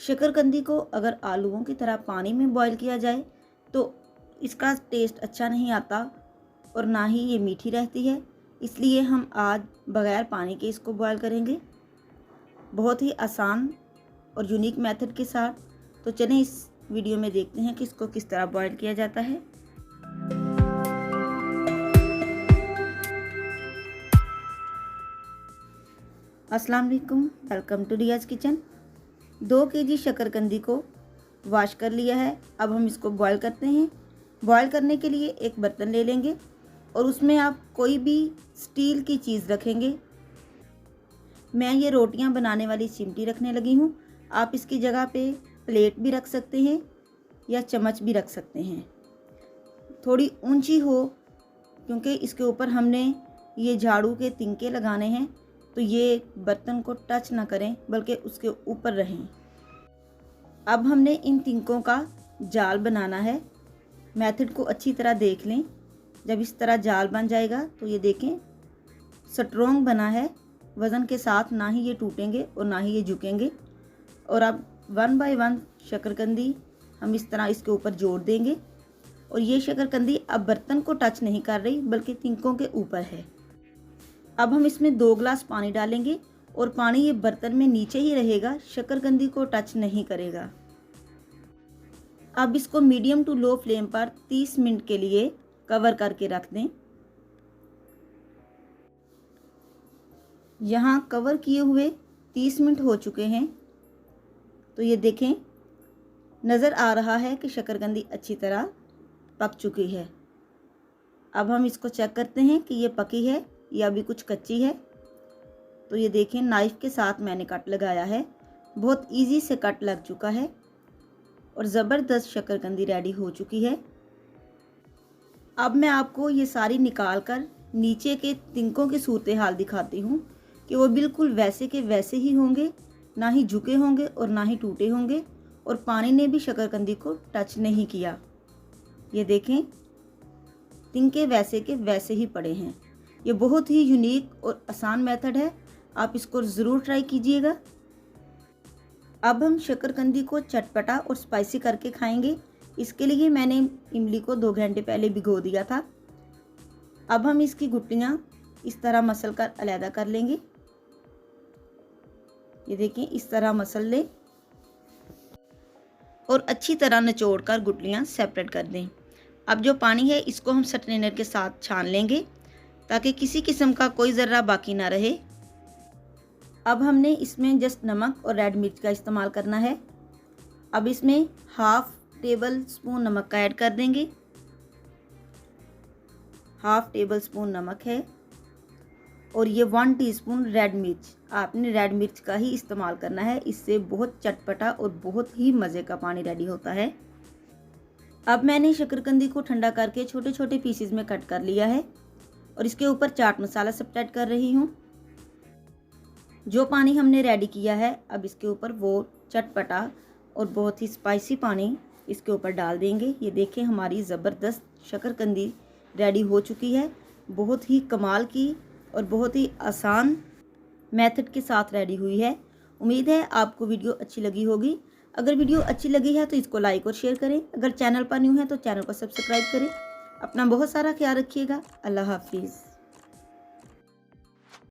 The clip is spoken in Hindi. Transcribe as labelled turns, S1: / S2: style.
S1: शकरकंदी को अगर आलूओं की तरह पानी में बॉईल किया जाए तो इसका टेस्ट अच्छा नहीं आता और ना ही ये मीठी रहती है, इसलिए हम आज बग़ैर पानी के इसको बॉईल करेंगे, बहुत ही आसान और यूनिक मेथड के साथ। तो चलें इस वीडियो में देखते हैं कि इसको किस तरह बॉईल किया जाता है। अस्सलाम वालेकुम, welcome to Riyaz kitchen. 2 KG शकरकंदी को वॉश कर लिया है। अब हम इसको बॉईल करते हैं। बॉईल करने के लिए एक बर्तन ले लेंगे और उसमें आप कोई भी स्टील की चीज़ रखेंगे। मैं ये रोटियां बनाने वाली चिमटी रखने लगी हूँ। आप इसकी जगह पे प्लेट भी रख सकते हैं या चम्मच भी रख सकते हैं। थोड़ी ऊंची हो, क्योंकि इसके ऊपर हमने ये झाड़ू के तिनके लगाने हैं, तो ये बर्तन को टच ना करें बल्कि उसके ऊपर रहें। अब हमने इन तिनकों का जाल बनाना है। मेथड को अच्छी तरह देख लें। जब इस तरह जाल बन जाएगा तो ये देखें स्ट्रॉन्ग बना है, वज़न के साथ ना ही ये टूटेंगे और ना ही ये झुकेंगे। और अब 1 बाय 1 शकरकंदी हम इस तरह इसके ऊपर जोड़ देंगे और ये शकरकंदी अब बर्तन को टच नहीं कर रही बल्कि तिनकों के ऊपर है। अब हम इसमें 2 गिलास पानी डालेंगे और पानी ये बर्तन में नीचे ही रहेगा, शकरकंदी को टच नहीं करेगा। अब इसको मीडियम टू लो फ्लेम पर 30 मिनट के लिए कवर करके रख दें। यहाँ कवर किए हुए 30 मिनट हो चुके हैं, तो ये देखें नज़र आ रहा है कि शकरकंदी अच्छी तरह पक चुकी है। अब हम इसको चेक करते हैं कि ये पकी है या अभी कुछ कच्ची है। तो ये देखें नाइफ़ के साथ मैंने कट लगाया है, बहुत इजी से कट लग चुका है और ज़बरदस्त शकरकंदी रेडी हो चुकी है। अब मैं आपको ये सारी निकाल कर नीचे के तिनकों की सूरत हाल दिखाती हूँ कि वो बिल्कुल वैसे के वैसे ही होंगे, ना ही झुके होंगे और ना ही टूटे होंगे और पानी ने भी शकरकंदी को टच नहीं किया। ये देखें तिनके वैसे के वैसे ही पड़े हैं। ये बहुत ही यूनिक और आसान मेथड है, आप इसको ज़रूर ट्राई कीजिएगा। अब हम शकरकंदी को चटपटा और स्पाइसी करके खाएंगे। इसके लिए मैंने इमली को 2 घंटे पहले भिगो दिया था। अब हम इसकी गुठलियाँ इस तरह मसल कर अलग कर लेंगे। ये देखें इस तरह मसल लें और अच्छी तरह निचोड़ कर गुठलियाँ सेपरेट कर दें। अब जो पानी है इसको हम स्ट्रेनर के साथ छान लेंगे ताकि किसी किस्म का कोई ज़र्रा बाकी ना रहे। अब हमने इसमें जस्ट नमक और रेड मिर्च का इस्तेमाल करना है। अब इसमें 1/2 टेबल स्पून नमक का ऐड कर देंगे। 1/2 टेबल स्पून नमक है और ये 1 टीस्पून रेड मिर्च। आपने रेड मिर्च का ही इस्तेमाल करना है, इससे बहुत चटपटा और बहुत ही मज़े का पानी रेडी होता है। अब मैंने शकरकंदी को ठंडा करके छोटे छोटे पीसेस में कट कर लिया है और इसके ऊपर चाट मसाला स्प्रेड कर रही हूँ। जो पानी हमने रेडी किया है अब इसके ऊपर वो चटपटा और बहुत ही स्पाइसी पानी इसके ऊपर डाल देंगे। ये देखें हमारी ज़बरदस्त शकरकंदी रेडी हो चुकी है, बहुत ही कमाल की और बहुत ही आसान मेथड के साथ रेडी हुई है। उम्मीद है आपको वीडियो अच्छी लगी होगी। अगर वीडियो अच्छी लगी है तो इसको लाइक और शेयर करें। अगर चैनल पर न्यू है तो चैनल को सब्सक्राइब करें। अपना बहुत सारा ख्याल रखिएगा। अल्लाह हाफिज़।